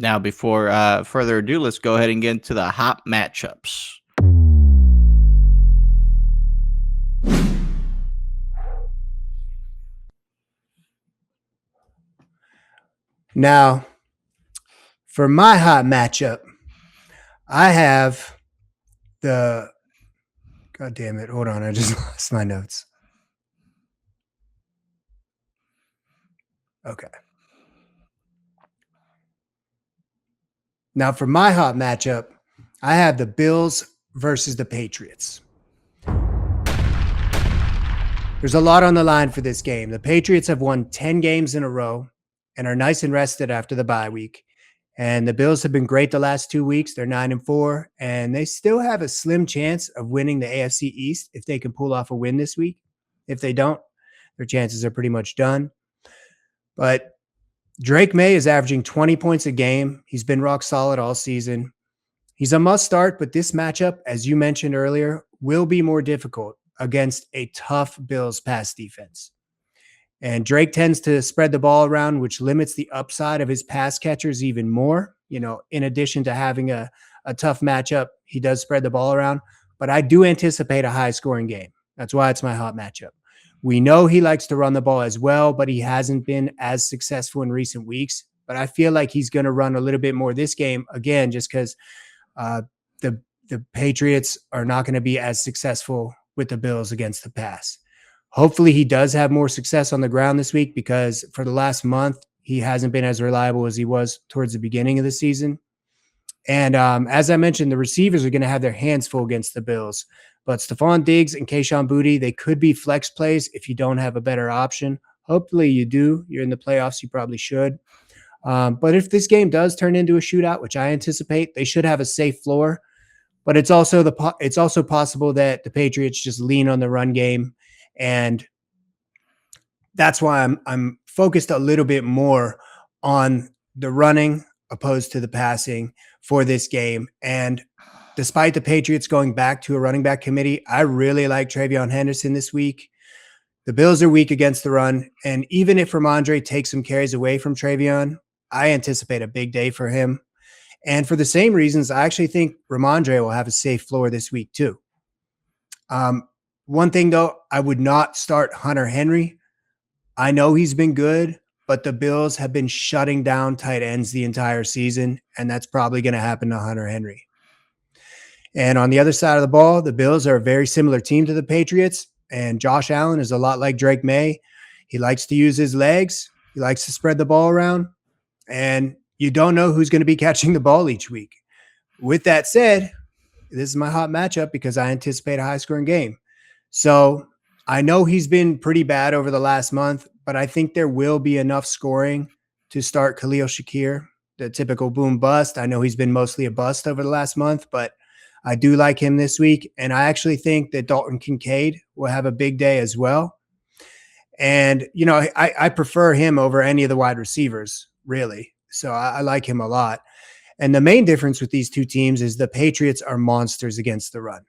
Now, before further ado, let's go ahead and get into the hot matchups. Now, for my hot matchup, I have the. God damn it. Hold on. I just lost my notes. Okay. Now, for my hot matchup, I have the Bills versus the Patriots. There's a lot on the line for this game. The Patriots have won 10 games in a row and are nice and rested after the bye week. And the Bills have been great the last 2 weeks. They're 9-4, and they still have a slim chance of winning the AFC East if they can pull off a win this week. If they don't, their chances are pretty much done. But Drake May is averaging 20 points a game. He's been rock solid all season. He's a must start, but this matchup, as you mentioned earlier, will be more difficult against a tough Bills pass defense. And Drake tends to spread the ball around, which limits the upside of his pass catchers even more. In addition to having a tough matchup, he does spread the ball around. But I do anticipate a high scoring game. That's why it's my hot matchup. We know he likes to run the ball as well, but he hasn't been as successful in recent weeks. But I feel like he's going to run a little bit more this game, again, just because the Patriots are not going to be as successful with the Bills against the pass. Hopefully he does have more success on the ground this week, because for the last month, he hasn't been as reliable as he was towards the beginning of the season. And as I mentioned, the receivers are going to have their hands full against the Bills. But Stephon Diggs and Kayshon Boutte, they could be flex plays if you don't have a better option. Hopefully you do. You're in the playoffs. You probably should. But if this game does turn into a shootout, which I anticipate, they should have a safe floor. But it's also possible that the Patriots just lean on the run game. And that's why I'm focused a little bit more on the running opposed to the passing for this game. And despite the Patriots going back to a running back committee, I really like Travion Henderson this week. The Bills are weak against the run. And even if Ramondre takes some carries away from Travion, I anticipate a big day for him. And for the same reasons, I actually think Ramondre will have a safe floor this week too. One thing, though, I would not start Hunter Henry. I know he's been good, but the Bills have been shutting down tight ends the entire season, and that's probably going to happen to Hunter Henry. And on the other side of the ball, the Bills are a very similar team to the Patriots, and Josh Allen is a lot like Drake May. He likes to use his legs. He likes to spread the ball around, and you don't know who's going to be catching the ball each week. With that said, this is my hot matchup because I anticipate a high-scoring game. So I know he's been pretty bad over the last month, but I think there will be enough scoring to start Khalil Shakir, the typical boom bust. I know he's been mostly a bust over the last month, but I do like him this week. And I actually think that Dalton Kincaid will have a big day as well. And, I prefer him over any of the wide receivers, really. So I like him a lot. And the main difference with these two teams is the Patriots are monsters against the run.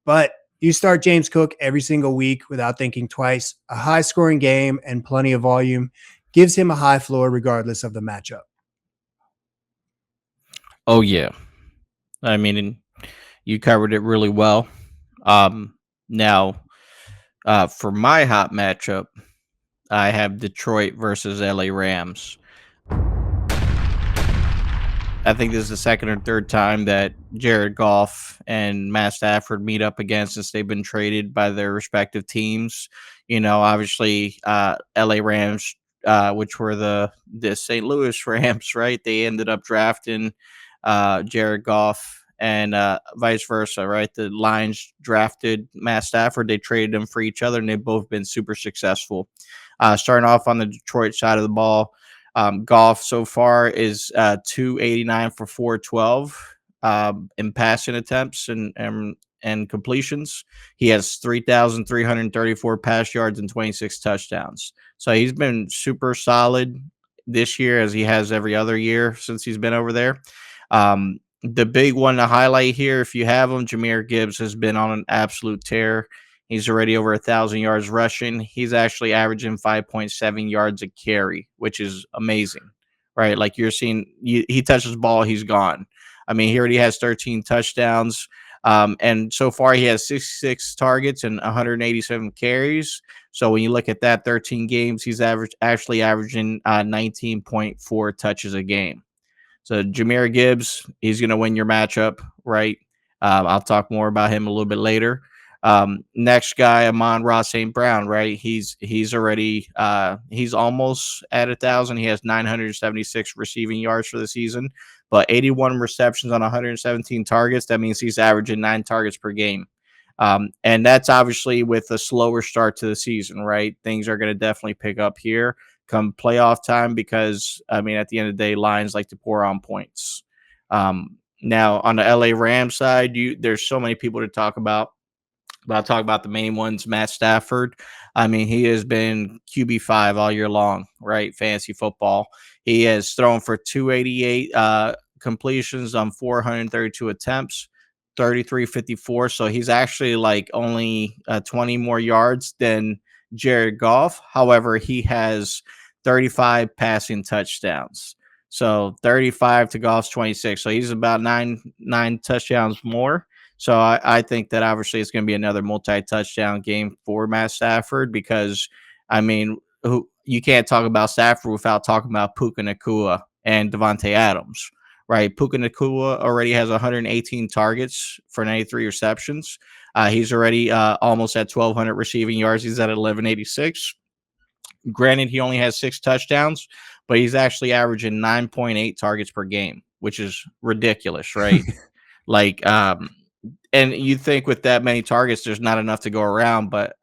But you start James Cook every single week without thinking twice. A high-scoring game and plenty of volume gives him a high floor regardless of the matchup. Oh, yeah. I mean, you covered it really well. Now, for my hot matchup, I have Detroit versus LA Rams. I think this is the second or third time that Jared Goff and Matt Stafford meet up again since they've been traded by their respective teams. Obviously, LA Rams, which were the St. Louis Rams, right? They ended up drafting Jared Goff and vice versa, right? The Lions drafted Matt Stafford. They traded him for each other, and they've both been super successful. Starting off on the Detroit side of the ball, Goff so far is 289 for 412 in passing attempts and completions. He has 3,334 pass yards and 26 touchdowns. So he's been super solid this year, as he has every other year since he's been over there. The big one to highlight here, if you have him, Jahmyr Gibbs has been on an absolute tear. He's already over 1,000 yards rushing. He's actually averaging 5.7 yards a carry, which is amazing, right? Like you're seeing, he touches the ball, he's gone. I mean, he already has 13 touchdowns. And so far, he has 66 targets and 187 carries. So when you look at that, 13 games, he's actually averaging 19.4 touches a game. So Jameer Gibbs, he's going to win your matchup, right? I'll talk more about him a little bit later. Next guy, Amon-Ra St. Brown, right? He's already he's almost at 1,000. He has 976 receiving yards for the season, but 81 receptions on 117 targets. That means he's averaging 9 targets per game. And that's obviously with a slower start to the season, right? Things are going to definitely pick up here come playoff time because, I mean, at the end of the day, Lions like to pour on points. Now, on the LA Rams side, there's so many people to talk about. But I'll talk about the main ones. Matt Stafford. I mean, he has been QB5 all year long, right? Fantasy football. He has thrown for 288 completions on 432 attempts, 33.54. So he's actually like only 20 more yards than Jared Goff. However, he has 35 passing touchdowns. So 35 to Goff's 26. So he's about nine touchdowns more. So I think that obviously it's going to be another multi-touchdown game for Matt Stafford because, I mean, you can't talk about Stafford without talking about Puka Nacua and Devontae Adams, right? Puka Nacua already has 118 targets for 93 receptions. He's already almost at 1,200 receiving yards. He's at 1186. Granted, he only has 6 touchdowns, but he's actually averaging 9.8 targets per game, which is ridiculous, right? Like, and you think with that many targets, there's not enough to go around, but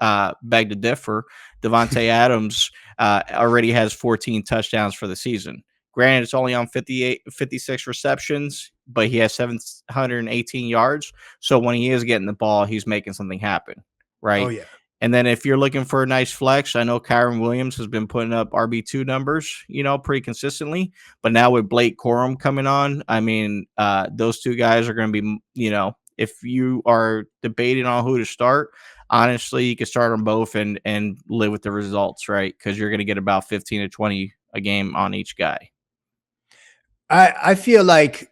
beg to differ. Devontae Adams already has 14 touchdowns for the season. Granted, it's only on 56 receptions, but he has 718 yards. So when he is getting the ball, he's making something happen, Oh right? yeah. And then if you're looking for a nice flex, I know Kyron Williams has been putting up RB2 numbers, pretty consistently. But now with Blake Corum coming on, I mean, those two guys are going to be, if you are debating on who to start, honestly, you can start them both and live with the results, right? Because you're going to get about 15 to 20 a game on each guy. I feel like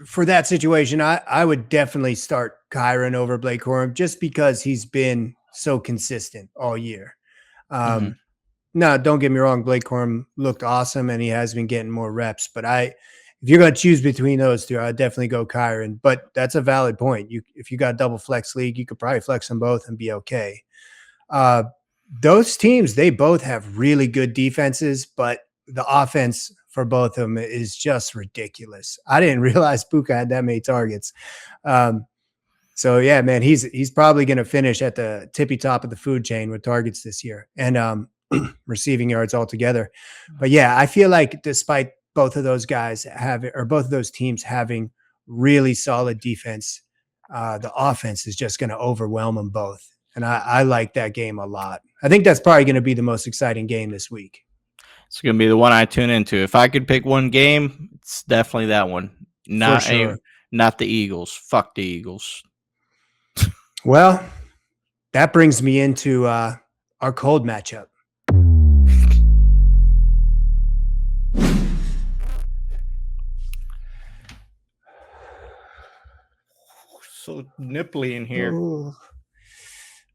for that situation, I would definitely start Kyron over Blake Corum just because he's been so consistent all year. Mm-hmm. No, don't get me wrong. Blake Corum looked awesome and he has been getting more reps. But if you're going to choose between those two, I'd definitely go Kyron. But that's a valid point. If you got a double flex league, you could probably flex them both and be okay. Those teams, they both have really good defenses, but the offense for both of them is just ridiculous. I didn't realize Puka had that many targets. So yeah, man, he's probably going to finish at the tippy top of the food chain with targets this year and receiving yards altogether. But yeah, I feel like despite both of those guys both of those teams having really solid defense, the offense is just going to overwhelm them both. And I like that game a lot. I think that's probably going to be the most exciting game this week. It's going to be the one I tune into. If I could pick one game, it's definitely that one. For sure. Not the Eagles. Fuck the Eagles. Well, that brings me into our cold matchup. So nipply in here. Ooh.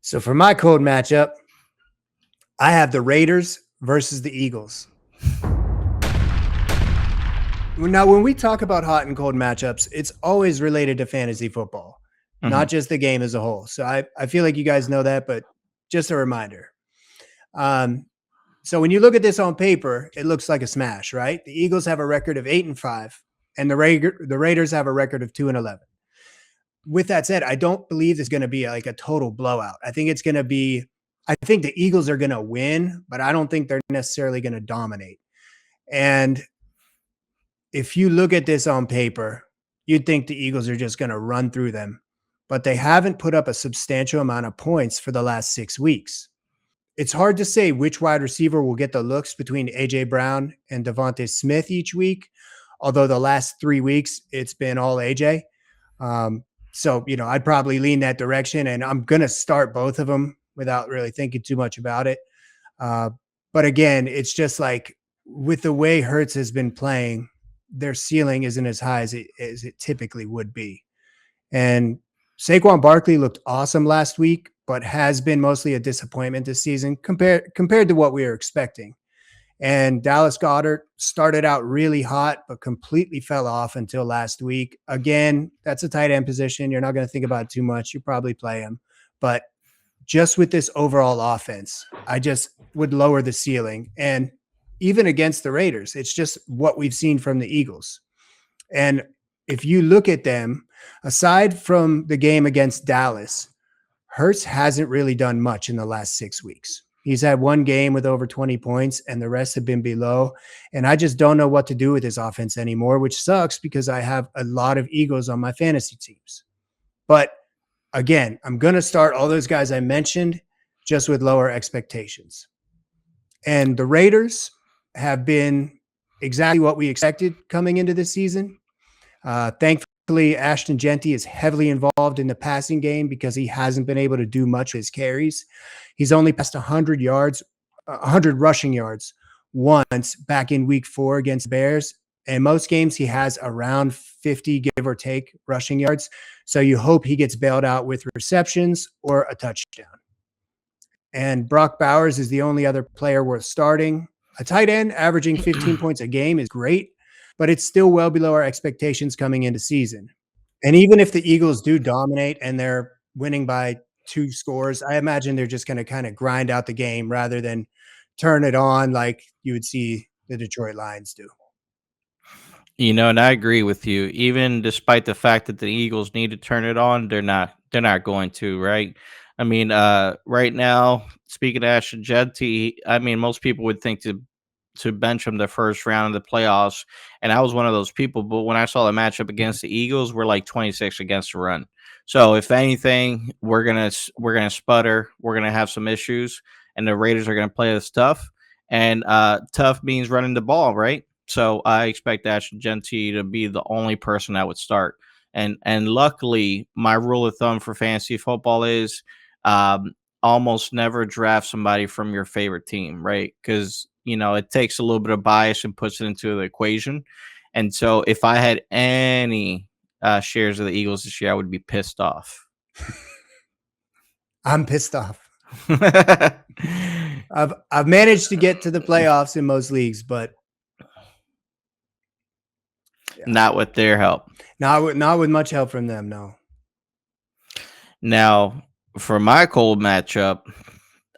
So for my cold matchup, I have the Raiders versus the Eagles. Now, when we talk about hot and cold matchups, it's always related to fantasy football, not just the game as a whole. So I feel like you guys know that, but just a reminder. So when you look at this on paper, it looks like a smash, right? The Eagles have a record of 8-5, and the Raiders have a record of 2-11. With that said, I don't believe there's going to be like a total blowout. I think the Eagles are going to win, but I don't think they're necessarily going to dominate. And if you look at this on paper, you'd think the Eagles are just going to run through them, but they haven't put up a substantial amount of points for the last 6 weeks. It's hard to say which wide receiver will get the looks between A.J. Brown and Devontae Smith each week, although the last 3 weeks it's been all A.J. So, I'd probably lean that direction, and I'm going to start both of them without really thinking too much about it. But again, it's just like with the way Hurts has been playing, their ceiling isn't as high as it typically would be. And Saquon Barkley looked awesome last week, but has been mostly a disappointment this season compared to what we were expecting. And Dallas Goedert started out really hot, but completely fell off until last week. Again, that's a tight end position. You're not going to think about it too much. You probably play him. But just with this overall offense, I just would lower the ceiling. And even against the Raiders, it's just what we've seen from the Eagles. And if you look at them, aside from the game against Dallas, Hurts hasn't really done much in the last 6 weeks. He's had one game with over 20 points, and the rest have been below. And I just don't know what to do with his offense anymore, which sucks because I have a lot of Eagles on my fantasy teams. But again, I'm going to start all those guys I mentioned just with lower expectations. And the Raiders have been exactly what we expected coming into this season. Thankfully, Ashton Genty is heavily involved in the passing game because he hasn't been able to do much with his carries. He's only passed 100 yards, 100 rushing yards once back in week 4 against the Bears. And most games he has around 50, give or take, rushing yards. So you hope he gets bailed out with receptions or a touchdown. And Brock Bowers is the only other player worth starting. A tight end averaging 15 points a game is great, but it's still well below our expectations coming into season. And even if the Eagles do dominate and they're winning by 2 scores, I imagine they're just going to kind of grind out the game rather than turn it on like you would see the Detroit Lions do. And I agree with you. Even despite the fact that the Eagles need to turn it on, they're not. They're not going to, right? I mean, right now, speaking of Ashton Jetty, I mean, most people would think to bench him the first round of the playoffs, and I was one of those people. But when I saw the matchup against the Eagles, we're like 26 against the run. So if anything, we're gonna sputter. We're gonna have some issues, and the Raiders are gonna play us tough. And tough means running the ball, right? So I expect Ashton Genty to be the only person that would start. And luckily, my rule of thumb for fantasy football is almost never draft somebody from your favorite team, right? Because it takes a little bit of bias and puts it into the equation. And so if I had any shares of the Eagles this year, I would be pissed off. I'm pissed off. I've managed to get to the playoffs in most leagues, but Not with their help. not with much help from them, no. Now, for my cold matchup,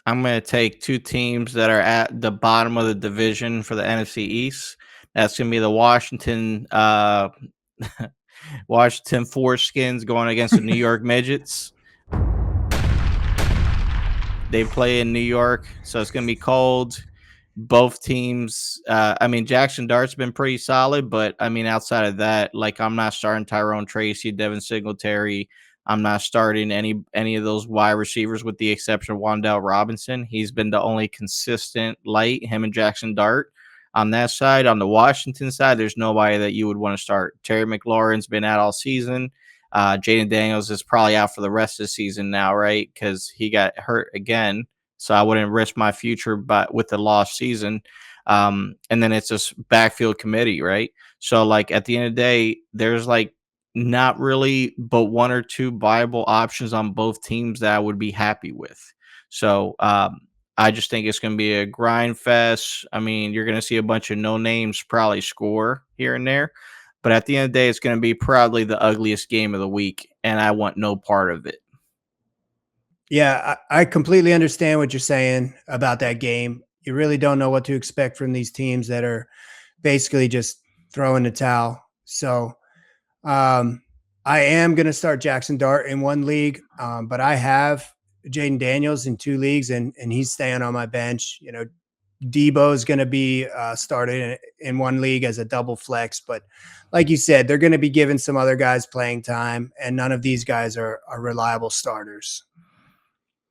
I'm going to take two teams that are at the bottom of the division for the NFC East. That's going to be the Washington Foreskins going against the New York Midgets. They play in New York, so it's going to be cold. Both teams, I mean, Jackson Dart's been pretty solid, but I mean, outside of that, like I'm not starting Tyrone Tracy, Devin Singletary. I'm not starting any of those wide receivers with the exception of Wan'Dale Robinson. He's been the only consistent light, him and Jackson Dart. On that side, on the Washington side, there's nobody that you would want to start. Terry McLaurin's been out all season. Jaden Daniels is probably out for the rest of the season now, right? Because he got hurt again. So I wouldn't risk my future, but with the lost season. And then it's this backfield committee, right? So like at the end of the day, there's like not really but one or two viable options on both teams that I would be happy with. So I just think it's going to be a grind fest. I mean, you're going to see a bunch of no names probably score here and there, but at the end of the day, it's going to be probably the ugliest game of the week, and I want no part of it. Yeah, I completely understand what you're saying about that game. You really don't know what to expect from these teams that are basically just throwing the towel. So I am going to start Jackson Dart in one league, but I have Jaden Daniels in 2 leagues, and he's staying on my bench. Debo is going to be started in one league as a double flex, but like you said, they're going to be giving some other guys playing time, and none of these guys are reliable starters.